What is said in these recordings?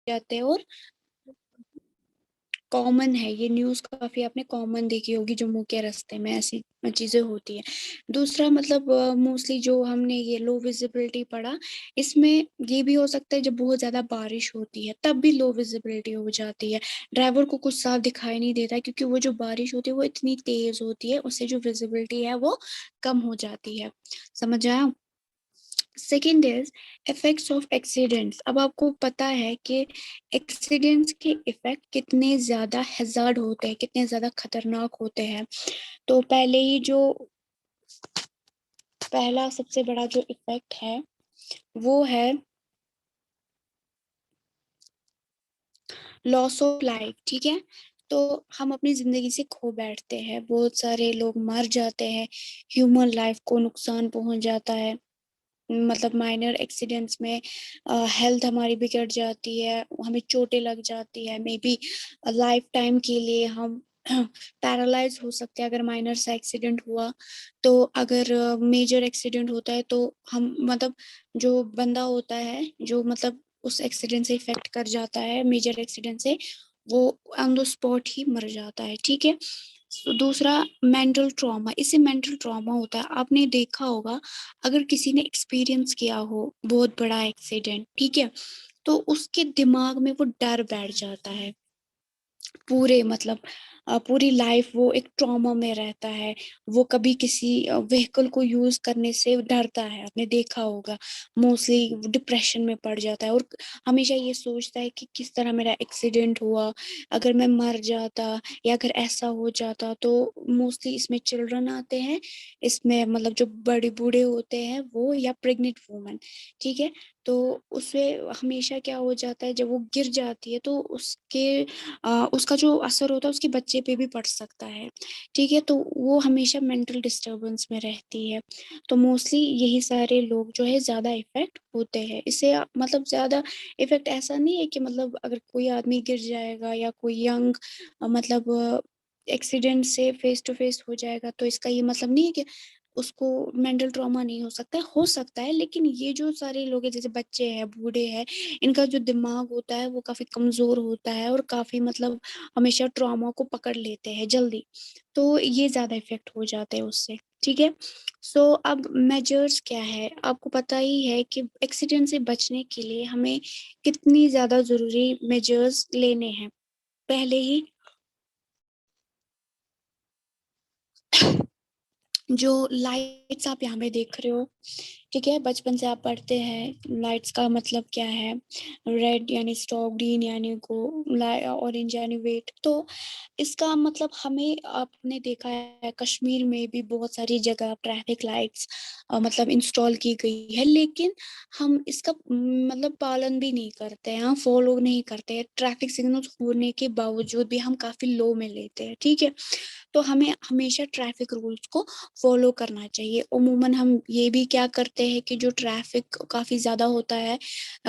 जाते हैं और कॉमन है ये न्यूज़, काफी आपने कॉमन देखी होगी, जम्मू के रास्ते में ऐसी चीजें होती है। दूसरा मतलब मोस्टली जो हमने ये लो विजिबिलिटी पढ़ा, इसमें ये भी हो सकता है जब बहुत ज्यादा बारिश होती है तब भी लो विजिबिलिटी हो जाती है, ड्राइवर को कुछ साफ दिखाई नहीं देता है, क्योंकि वो जो बारिश होती है वो इतनी तेज होती है, उससे जो विजिबिलिटी है वो कम हो जाती है। समझ आया? Second is effects of accidents. अब आपको पता है कि एक्सीडेंट्स के इफेक्ट कितने ज्यादा हैजार्ड होते हैं, कितने ज्यादा खतरनाक होते हैं। तो पहले ही जो पहला सबसे बड़ा जो इफेक्ट है वो है लॉस ऑफ लाइफ। ठीक है, तो हम अपनी जिंदगी से खो बैठते हैं, बहुत सारे लोग मर जाते हैं, ह्यूमन लाइफ को नुकसान पहुंच जाता है, मतलब माइनर एक्सीडेंट्स में हेल्थ हमारी बिगड़ जाती है, हमें चोटें लग जाती है, मे बी लाइफ टाइम के लिए हम पैरालाइज हो सकते हैं अगर माइनर सा एक्सीडेंट हुआ। तो अगर मेजर एक्सीडेंट होता है तो हम मतलब जो बंदा होता है जो मतलब उस एक्सीडेंट से इफेक्ट कर जाता है, मेजर एक्सीडेंट से, वो ऑन द स्पॉट ही मर जाता है। ठीक है, तो दूसरा मेंटल ट्रॉमा, इससे मेंटल ट्रॉमा होता है, आपने देखा होगा अगर किसी ने एक्सपीरियंस किया हो बहुत बड़ा एक्सीडेंट, ठीक है, तो उसके दिमाग में वो डर बैठ जाता है, पूरे मतलब पूरी लाइफ वो एक ट्रॉमा में रहता है, वो कभी किसी व्हीकल को यूज करने से डरता है, आपने देखा होगा, मोस्टली डिप्रेशन में पड़ जाता है और हमेशा ये सोचता है कि किस तरह मेरा एक्सीडेंट हुआ, अगर मैं मर जाता या अगर ऐसा हो जाता। तो मोस्टली इसमें चिल्ड्रन आते हैं, इसमें मतलब जो बड़े बूढ़े होते हैं वो, या प्रेग्नेंट वुमन। ठीक है, तो उससे हमेशा क्या हो जाता है, जब वो गिर जाती है तो उसका जो असर होता है उसके बच्चे पे भी पड़ सकता है। ठीक है, तो वो हमेशा मेंटल डिस्टरबेंस में रहती है। तो मोस्टली यही सारे लोग जो है ज्यादा इफेक्ट होते हैं इससे, मतलब ज्यादा इफेक्ट ऐसा नहीं है कि मतलब अगर कोई आदमी गिर जाएगा या कोई यंग मतलब एक्सीडेंट से फेस टू फेस हो जाएगा तो इसका ये मतलब नहीं है कि उसको मेंटल ट्रॉमा नहीं हो सकता है, लेकिन ये जो सारे लोग हैं जैसे बच्चे हैं, बूढ़े हैं, इनका जो दिमाग होता है वो काफी कमजोर होता है और काफी मतलब हमेशा ट्रॉमा को पकड़ लेते हैं जल्दी, तो ये ज्यादा इफेक्ट हो जाते हैं उससे। ठीक है, सो अब मेजर्स क्या है, आपको पता ही है कि एक्सीडेंट से बचने के लिए हमें कितनी ज्यादा जरूरी मेजर्स लेने हैं। पहले ही जो लाइट्स आप यहाँ पे देख रहे हो, ठीक है, बचपन से आप पढ़ते हैं लाइट्स का मतलब क्या है, रेड यानी स्टॉप, ग्रीन यानी गो, ऑरेंज यानी वेट। तो इसका मतलब हमें, आपने देखा है कश्मीर में भी बहुत सारी जगह ट्रैफिक लाइट्स मतलब इंस्टॉल की गई है, लेकिन हम इसका मतलब पालन भी नहीं करते हैं, हम फॉलो नहीं करते हैं, ट्रैफिक सिग्नल्स होने के बावजूद भी हम काफी लो में लेते हैं। ठीक है, तो हमें हमेशा ट्रैफिक रूल्स को फॉलो करना चाहिए। उमूमन हम ये भी क्या करते हैं कि जो ट्रैफिक काफी ज्यादा होता है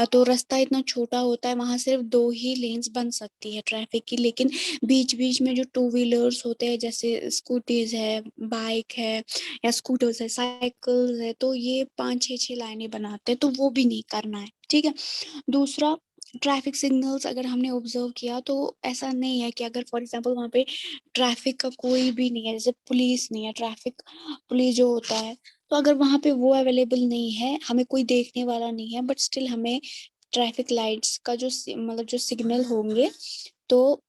तो रास्ता इतना छोटा होता है, वहां सिर्फ दो ही लेन्स बन सकती है ट्रैफिक की, लेकिन बीच बीच में जो टू व्हीलर्स होते हैं जैसे स्कूटीज है, बाइक है या स्कूटर्स है, साइकिल्स है, तो ये 5-6 लाइनें बनाते हैं, तो वो भी नहीं करना है। ठीक है, दूसरा ट्रैफिक सिग्नल्स अगर हमने ऑब्जर्व किया तो ऐसा नहीं है कि अगर फॉर एग्जांपल वहां पे ट्रैफिक का कोई भी नहीं है, जैसे पुलिस नहीं है, ट्रैफिक पुलिस जो होता है, तो अगर वहां पे वो अवेलेबल नहीं है, हमें कोई देखने वाला नहीं है, बट स्टिल हमें ट्रैफिक लाइट्स का जो मतलब जो सिग्नल होंगे तो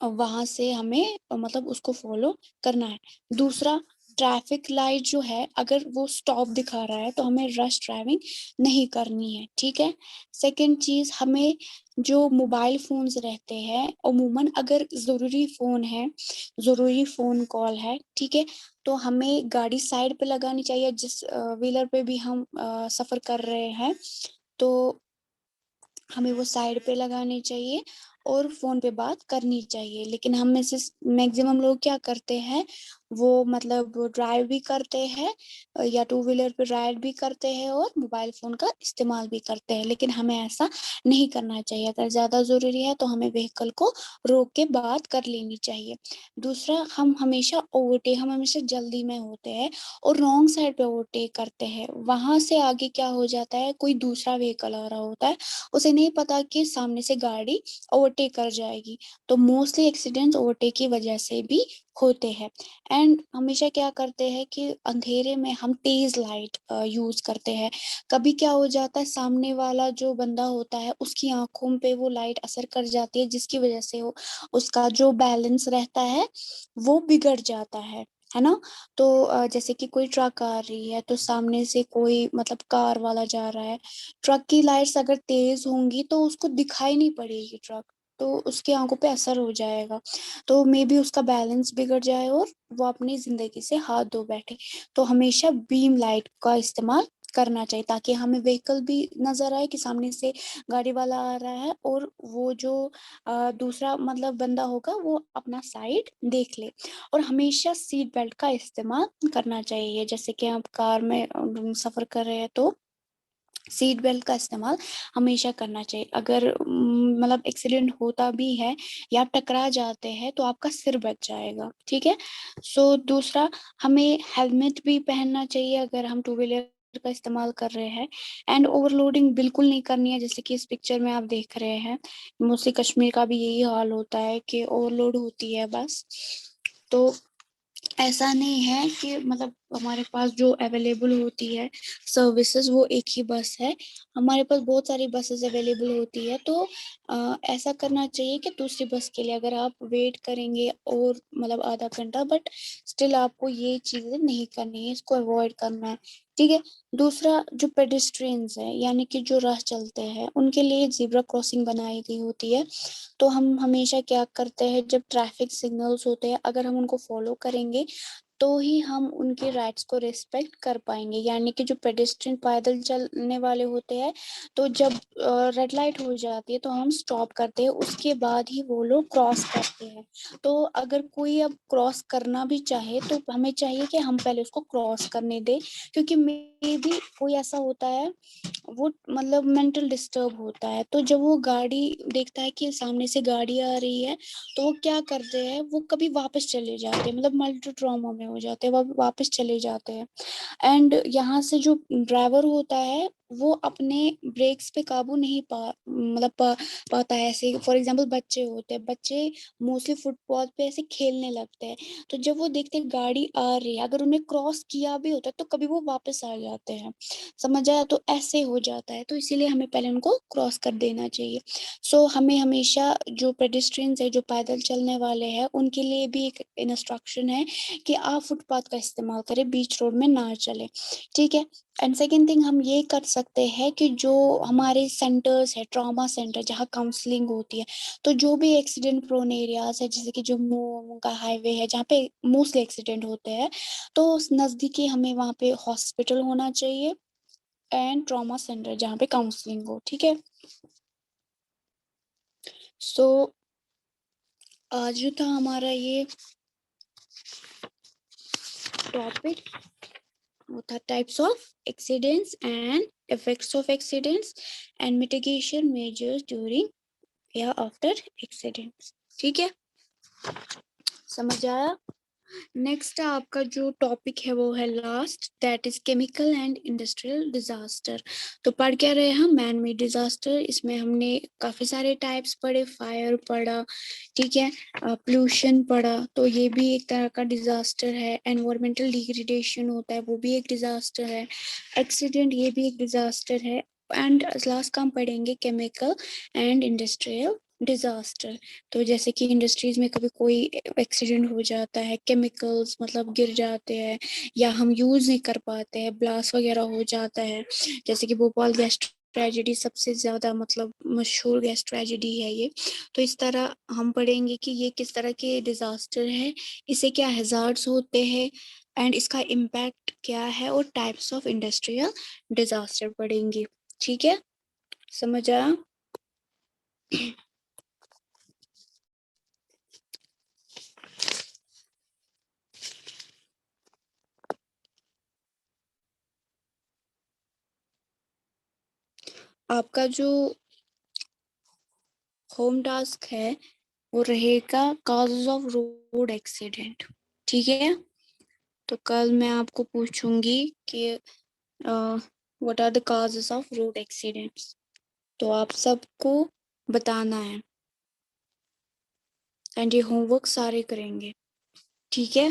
वहां से हमें मतलब उसको फॉलो करना है। दूसरा, ट्रैफिक लाइट जो है अगर वो स्टॉप दिखा रहा है तो हमें रश ड्राइविंग नहीं करनी है। ठीक है, सेकंड चीज, हमें जो मोबाइल फोन्स रहते हैं अमूमन, अगर जरूरी फोन है, जरूरी फोन कॉल है, ठीक है, तो हमें गाड़ी साइड पे लगानी चाहिए, जिस व्हीलर पे भी हम सफर कर रहे हैं तो हमें वो साइड पे लगानी चाहिए। और फोन पे बात करनी चाहिए। लेकिन हम में से मैक्सिमम लोग क्या करते हैं, वो मतलब ड्राइव भी करते हैं या टू व्हीलर पे राइड भी करते हैं और मोबाइल फोन का इस्तेमाल भी करते हैं। लेकिन हमें ऐसा नहीं करना चाहिए। अगर ज्यादा जरूरी है तो हमें व्हीकल को रोक के बात कर लेनी चाहिए। दूसरा, हम हमेशा जल्दी में होते हैं और रॉन्ग साइड पे ओवरटेक करते हैं। वहां से आगे क्या हो जाता है, कोई दूसरा व्हीकल आ रहा होता है, उसे नहीं पता कि सामने से गाड़ी ओवरटेक कर जाएगी। तो मोस्टली एक्सीडेंट्स ओवरटेक की वजह से भी होते हैं। एंड हमेशा क्या करते हैं कि अंधेरे में हम तेज लाइट यूज करते हैं। कभी क्या हो जाता है, सामने वाला जो बंदा होता है उसकी आंखों पे वो लाइट असर कर जाती है, जिसकी वजह से वो उसका जो बैलेंस रहता है वो बिगड़ जाता है ना। तो जैसे कि कोई ट्रक आ रही है तो सामने से कोई मतलब कार वाला जा रहा है, ट्रक की लाइट्स अगर तेज होंगी तो उसको दिखाई नहीं पड़ेगी ट्रक, तो उसकी आंखों पे असर हो जाएगा। तो मे बी उसका बैलेंस बिगड़ जाए और वो अपनी जिंदगी से हाथ धो बैठे। तो हमेशा बीम लाइट का इस्तेमाल करना चाहिए ताकि हमें व्हीकल भी नजर आए कि सामने से गाड़ी वाला आ रहा है, और वो जो दूसरा मतलब बंदा होगा वो अपना साइड देख ले। और हमेशा सीट बेल्ट का इस्तेमाल करना चाहिए। जैसे कि आप कार में सफर कर रहे हैं तो सीट बेल्ट का इस्तेमाल हमेशा करना चाहिए। अगर मतलब एक्सीडेंट होता भी है या टकरा जाते हैं तो आपका सिर बच जाएगा, ठीक है। सो दूसरा, हमें हेलमेट भी पहनना चाहिए अगर हम टू व्हीलर का इस्तेमाल कर रहे हैं। एंड ओवरलोडिंग बिल्कुल नहीं करनी है, जैसे कि इस पिक्चर में आप देख रहे हैं। मोस्टली कश्मीर का भी यही हाल होता है कि ओवरलोड होती है बस। तो ऐसा नहीं है कि मतलब हमारे पास जो अवेलेबल होती है सर्विसेज वो एक ही बस है, हमारे पास बहुत सारी बसेस अवेलेबल होती है। तो ऐसा करना चाहिए कि दूसरी बस के लिए अगर आप वेट करेंगे और मतलब आधा घंटा, बट स्टिल आपको ये चीजें नहीं करनी है, इसको अवॉइड करना है, ठीक है। दूसरा, जो पेडिस्ट्रियंस है यानी कि जो राह चलते हैं उनके लिए जेब्रा क्रॉसिंग बनाई गई होती है। तो हम हमेशा क्या करते हैं, जब ट्रैफिक सिग्नल्स होते हैं अगर हम उनको फॉलो करेंगे तो ही हम उनके राइट्स को रिस्पेक्ट कर पाएंगे। यानी कि जो पेडेस्ट्रियन पैदल चलने वाले होते हैं, तो जब रेड लाइट हो जाती है तो हम स्टॉप करते हैं, उसके बाद ही वो लोग क्रॉस करते हैं। तो अगर कोई अब क्रॉस करना भी चाहे तो हमें चाहिए कि हम पहले उसको क्रॉस करने दें, क्योंकि मे भी कोई ऐसा होता है वो मतलब मेंटल डिस्टर्ब होता है, तो जब वो गाड़ी देखता है कि सामने से गाड़ी आ रही है तो वो क्या करते हैं, वो कभी वापस चले जाते हैं, मतलब मल्टी ट्रॉमा में हो जाते हैं, वो वापस चले जाते हैं। एंड यहाँ से जो ड्राइवर होता है वो अपने ब्रेक्स पे काबू नहीं पाता है। ऐसे फॉर एग्जांपल बच्चे होते हैं, बच्चे मोस्टली फुटपाथ पे ऐसे खेलने लगते हैं, तो जब वो देखते हैं गाड़ी आ रही है, अगर उन्हें क्रॉस किया भी होता है तो कभी वो वापस आ जाते हैं, समझ आया। तो ऐसे हो जाता है, तो इसीलिए हमें पहले उनको क्रॉस कर देना चाहिए। सो हमें हमेशा जो पेडिस्ट्रियंस है, जो पैदल चलने वाले हैं, उनके लिए भी एक इंस्ट्रक्शन है कि आप फुटपाथ का इस्तेमाल करें, बीच रोड में ना चले, ठीक है। एंड सेकेंड थिंग हम ये कर सकते हैं कि जो हमारे सेंटर्स है, ट्रॉमा सेंटर जहाँ काउंसलिंग होती है, तो जो भी एक्सीडेंट प्रोन एरियाज है जैसे कि जम्मू का हाईवे है जहाँ पे मोस्टली एक्सीडेंट होते हैं, तो नजदीकी हमें वहाँ पे हॉस्पिटल होना चाहिए एंड ट्रॉमा सेंटर जहाँ पे काउंसलिंग हो, ठीक है। सो आज जो था हमारा ये टॉपिक, वो था types of accidents and effects of accidents and mitigation measures during या आफ्टर एक्सीडेंट्स, ठीक है, समझ आया। नेक्स्ट आपका जो टॉपिक है वो है last, that is chemical and industrial disaster. तो पढ़ क्या रहे हम, मैन मेड डिजास्टर, इसमें हमने काफी सारे टाइप्स पढ़े, फायर पढ़ा, ठीक है, पोल्यूशन पढ़ा, तो ये भी एक तरह का डिजास्टर है। एनवायरमेंटल डिग्रेडेशन होता है, वो भी एक डिजास्टर है। एक्सीडेंट, ये भी एक डिजास्टर है। एंड लास्ट का हम पढ़ेंगे केमिकल एंड इंडस्ट्रियल डिजास्टर। तो जैसे कि इंडस्ट्रीज में कभी कोई एक्सीडेंट हो जाता है, केमिकल्स मतलब गिर जाते हैं या हम यूज नहीं कर पाते हैं, ब्लास्ट वगैरह हो जाता है, जैसे कि भोपाल गैस ट्रेजेडी सबसे ज्यादा मतलब मशहूर गैस ट्रेजेडी है ये। तो इस तरह हम पढ़ेंगे कि ये किस तरह के डिजास्टर है, इसे क्या हैजार्ड्स होते हैं एंड इसका इम्पैक्ट क्या है, और टाइप्स ऑफ इंडस्ट्रियल डिजास्टर पढ़ेंगे, ठीक है, समझ आया। आपका जो होम टास्क है वो रहेगा कॉजेज ऑफ रोड एक्सीडेंट। ठीक है, तो कल मैं आपको पूछूंगी कि what are the causes of road accidents, तो आप सबको बताना है एंड ये होमवर्क सारे करेंगे। ठीक है,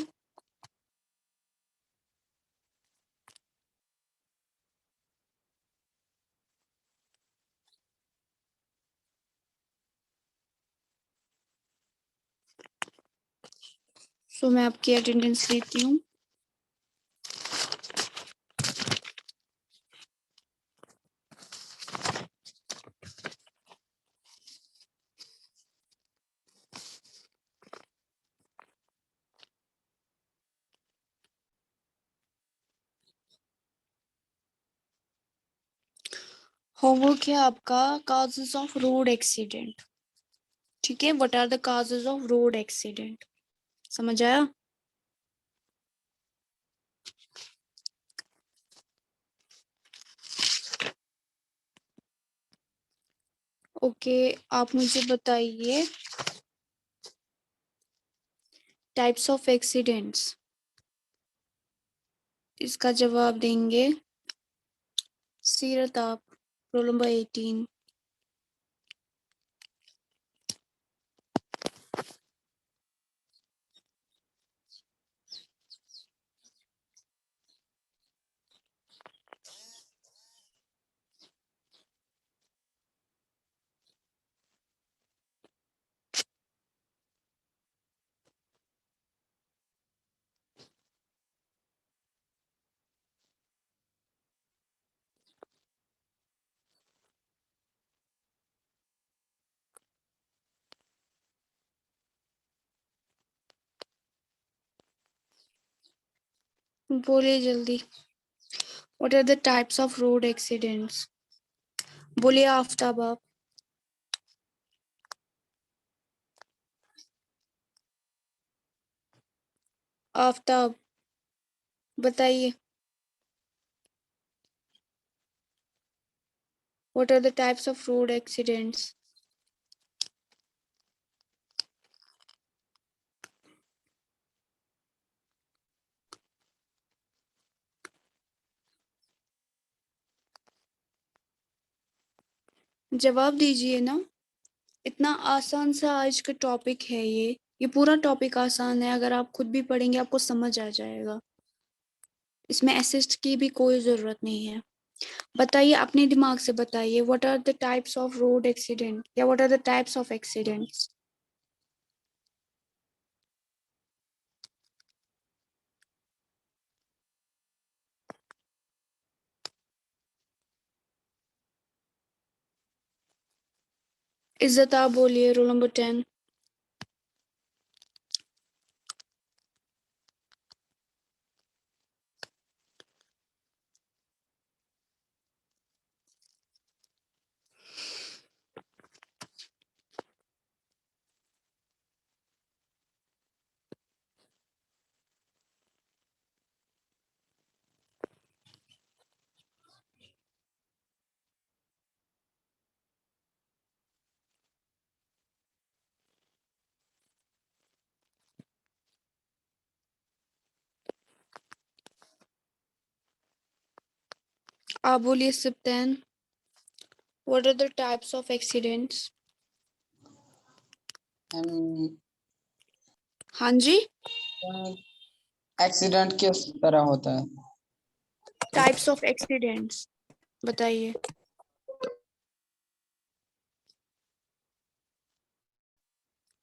सो मैं आपकी अटेंडेंस लेती हूँ। होमवर्क है आपका कॉजेज ऑफ रोड एक्सीडेंट। ठीक है, what are the causes of road accident, समझ आया? ओके, आप मुझे बताइए टाइप्स ऑफ एक्सीडेंट्स। इसका जवाब देंगे सीरत, आप रोल नंबर 18। बोलिए जल्दी, what are the types of road accidents. बोलिए आफ्ताब, आप। आफ्ताब बताइए, what are the types of road accidents. जवाब दीजिए ना, इतना आसान सा आज का टॉपिक है ये पूरा टॉपिक आसान है, अगर आप खुद भी पढ़ेंगे आपको समझ आ जाएगा, इसमें असिस्ट की भी कोई जरूरत नहीं है। बताइए, अपने दिमाग से बताइए, what are the types of road accident या what are the types of accidents. Izzat, आप बोलिए रोल नंबर 10। आप बोलिए Sibtain, what are the types of accidents. हाँ जी, एक्सीडेंट किस तरह होता है? टाइप्स ऑफ एक्सीडेंट्स बताइए।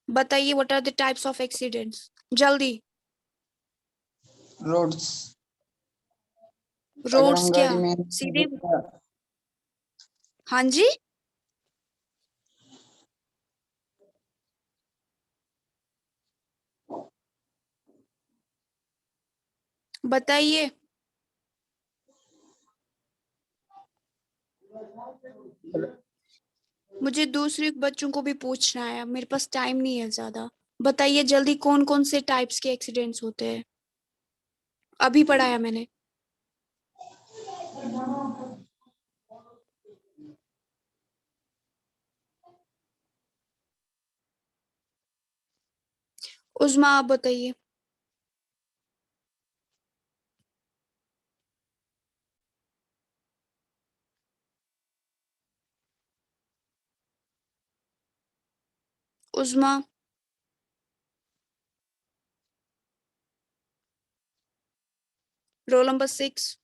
बताइए what are the types of accidents, जल्दी। रोड्स, अगर रोड्स हम क्या, गाड़ी में सीधे? हाँ जी, बताइए। मुझे दूसरे बच्चों को भी पूछना है, मेरे पास टाइम नहीं है ज्यादा। बताइए जल्दी, कौन कौन से टाइप्स के एक्सीडेंट्स होते हैं, अभी पढ़ाया मैंने। उस्मा आप बताइए। उस्मा। Roll number 6।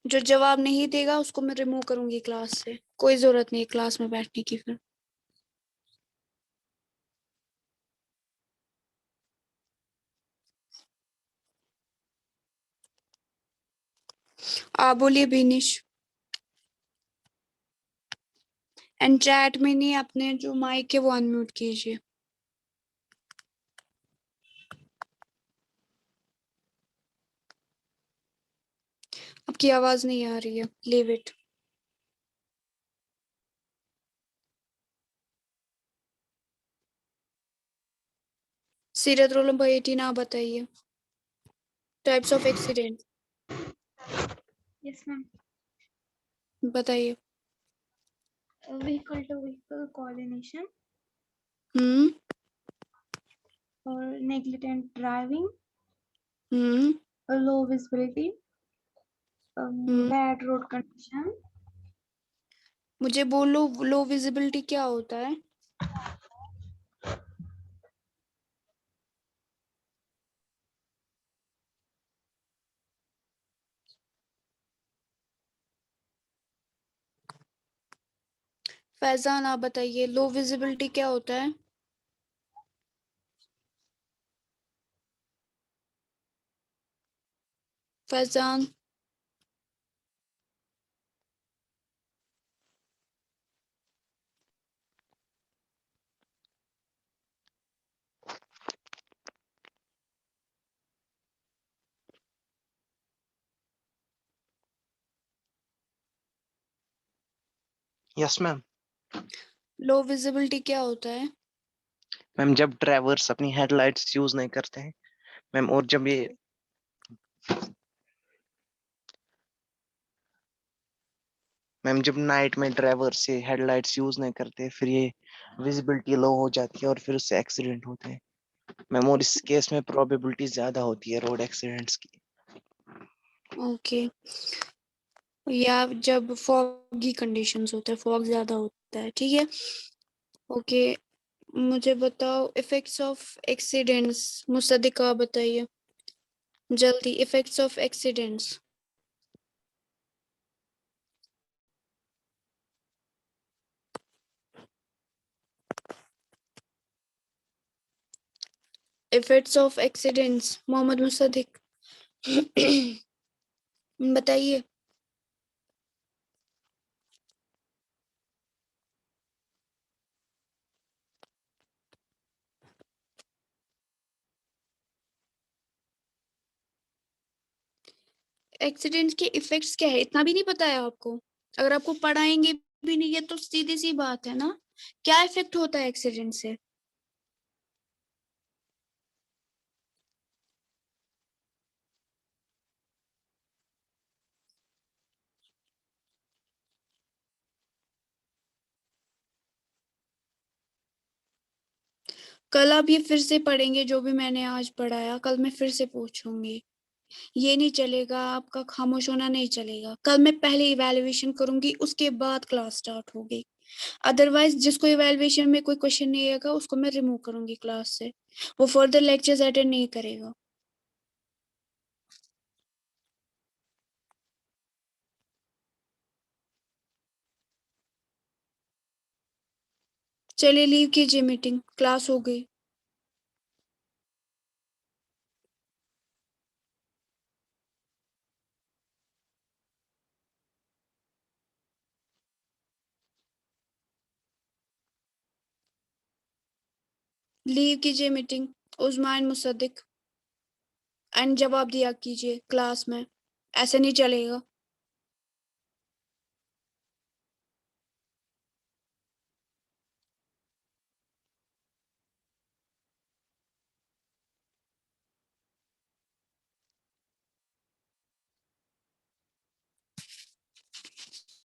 जो जवाब नहीं देगा उसको मैं रिमूव करूंगी क्लास से, कोई जरूरत नहीं है क्लास में बैठने की फिर। आप बोलिए बिनिश। एंड चैट में नहीं, अपने जो माइक है वो अनम्यूट कीजिए। आपकी आवाज नहीं आ रही है, लीव इट। सीरत रोल नंबर 18 आप बताइए। Types of accident Yes, ma'am. बताइए। Vehicle to vehicle coordination hmm. or negligent driving, hmm. low visibility, hmm. bad road condition, मुझे बोलो, लो विजिबिलिटी क्या होता है? फैजान आप बताइए, लो विजिबिलिटी क्या होता है? फैजान। Yes ma'am. लो विजिबिलिटी क्या होता है? मैम जब ड्राइवर्स अपनी हेडलाइट्स यूज नहीं करते हैं मैम, और जब ये मैम जब नाइट में ड्राइवर से हेडलाइट्स यूज नहीं करते, फिर ये विजिबिलिटी लो हो जाती है और फिर उससे एक्सीडेंट होते हैं मैम, और इस केस में प्रोबेबिलिटी ज्यादा होती है रोड एक्सीडेंट्स की। ओके। या जब फॉगी कंडीशंस होते हैं, फॉग ज्यादा होता है, ठीक है। ओके। मुझे बताओ इफेक्ट्स ऑफ एक्सीडेंट्स, मुसद्दिका बताइए जल्दी, effects of accidents. Effects of accidents, Mohammad Musaddiq बताइए। एक्सीडेंट के इफेक्ट्स क्या है इतना भी नहीं पता है आपको? अगर आपको पढ़ाएंगे भी नहीं है तो सीधी सी बात है ना, क्या इफेक्ट होता है एक्सीडेंट से? कल आप ये फिर से पढ़ेंगे जो भी मैंने आज पढ़ाया, कल मैं फिर से पूछूंगी। ये नहीं चलेगा, आपका खामोश होना नहीं चलेगा। कल मैं पहले इवैल्यूएशन करूंगी, उसके बाद क्लास स्टार्ट होगी। अदरवाइज जिसको इवैल्यूएशन में कोई क्वेश्चन नहीं आएगा उसको मैं रिमूव करूंगी क्लास से, वो फर्दर लेक्चर्स अटेंड नहीं करेगा। चलिए लीव कीजिए, मीटिंग क्लास हो गई। लीव कीजिए मीटिंग। उस्मान मुसद्दिक एंड जवाब दिया कीजिए क्लास में, ऐसे नहीं चलेगा।